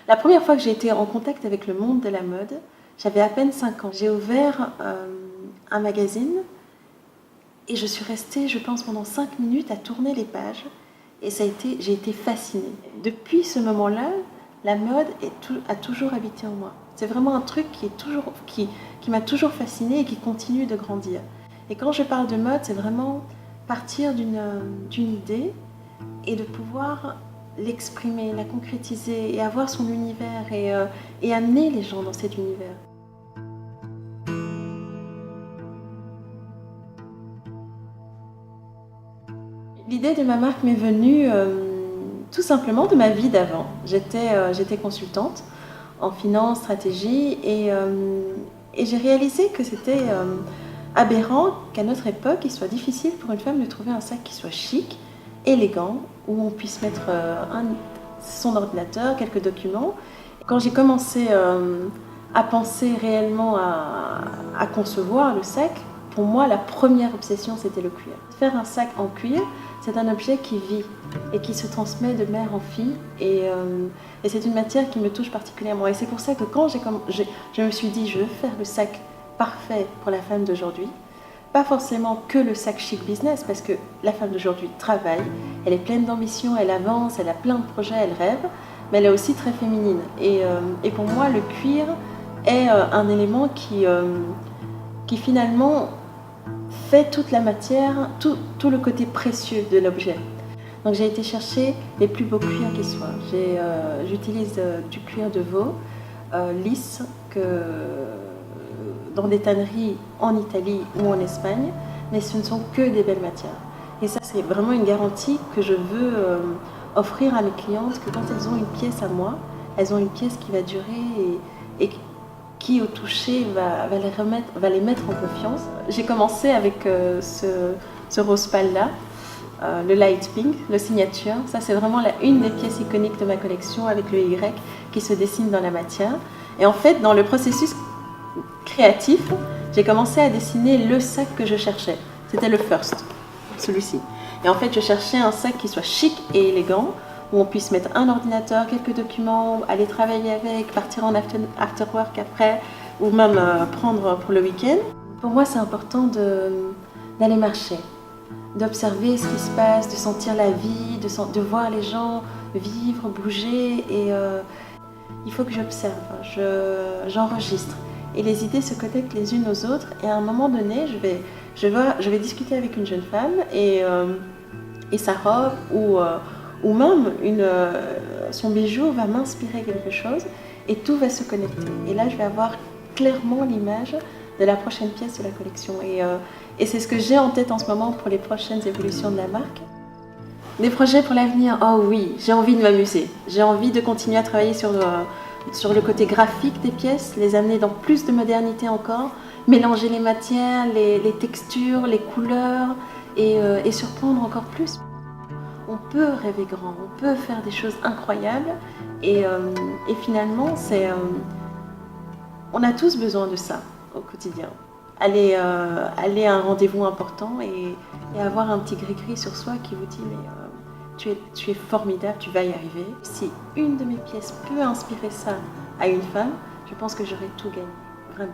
La première fois que j'ai été en contact avec le monde de la mode, j'avais à peine 5 ans. J'ai ouvert un magazine et je suis restée, je pense, pendant 5 minutes à tourner les pages et j'ai été fascinée. Depuis ce moment-là, la mode a toujours habité en moi. C'est vraiment un truc qui m'a toujours fascinée et qui continue de grandir. Et quand je parle de mode, c'est vraiment partir d'une idée et de pouvoir l'exprimer, la concrétiser et avoir son univers et amener les gens dans cet univers. L'idée de ma marque m'est venue tout simplement de ma vie d'avant. J'étais consultante en finance, stratégie et j'ai réalisé que c'était aberrant qu'à notre époque, il soit difficile pour une femme de trouver un sac qui soit chic, élégant, où on puisse mettre son ordinateur, quelques documents. Quand j'ai commencé à penser réellement à concevoir le sac, pour moi, la première obsession, c'était le cuir. Faire un sac en cuir, c'est un objet qui vit et qui se transmet de mère en fille. Et c'est une matière qui me touche particulièrement. Et c'est pour ça que quand je me suis dit, je veux faire le sac parfait pour la femme d'aujourd'hui, pas forcément que le sac chic business, parce que la femme d'aujourd'hui travaille, elle est pleine d'ambition, elle avance, elle a plein de projets, elle rêve, mais elle est aussi très féminine. Et pour moi, le cuir est un élément qui finalement fait toute la matière, tout le côté précieux de l'objet. Donc j'ai été chercher les plus beaux cuirs qui soient. J'utilise du cuir de veau, lisse, dans des tanneries en Italie ou en Espagne, mais ce ne sont que des belles matières. Et ça, c'est vraiment une garantie que je veux offrir à mes clientes, que quand elles ont une pièce à moi, elles ont une pièce qui va durer et qui, au toucher, va les mettre en confiance. J'ai commencé avec ce rose pâle-là, le light pink, le signature. Ça, c'est vraiment une des pièces iconiques de ma collection avec le Y qui se dessine dans la matière. Et en fait, dans le processus créatif, j'ai commencé à dessiner le sac que je cherchais. C'était le first, celui-ci. Et en fait, je cherchais un sac qui soit chic et élégant, où on puisse mettre un ordinateur, quelques documents, aller travailler avec, partir en after work après, ou même prendre pour le week-end. Pour moi, c'est important d'aller marcher, d'observer ce qui se passe, de sentir la vie, de voir les gens vivre, bouger. Et il faut que j'observe, j'enregistre. Et les idées se connectent les unes aux autres. Et à un moment donné, je vais discuter avec une jeune femme et sa robe ou même son bijou va m'inspirer quelque chose et tout va se connecter. Et là, je vais avoir clairement l'image de la prochaine pièce de la collection. Et c'est ce que j'ai en tête en ce moment pour les prochaines évolutions de la marque. Des projets pour l'avenir? Oh oui, j'ai envie de m'amuser. J'ai envie de continuer à travailler sur le côté graphique des pièces, les amener dans plus de modernité encore, mélanger les matières, les textures, les couleurs et surprendre encore plus. On peut rêver grand, on peut faire des choses incroyables et finalement, on a tous besoin de ça au quotidien. Aller à un rendez-vous important et avoir un petit gris-gris sur soi qui vous dit mais tu es formidable, tu vas y arriver. Si une de mes pièces peut inspirer ça à une femme, je pense que j'aurais tout gagné, vraiment.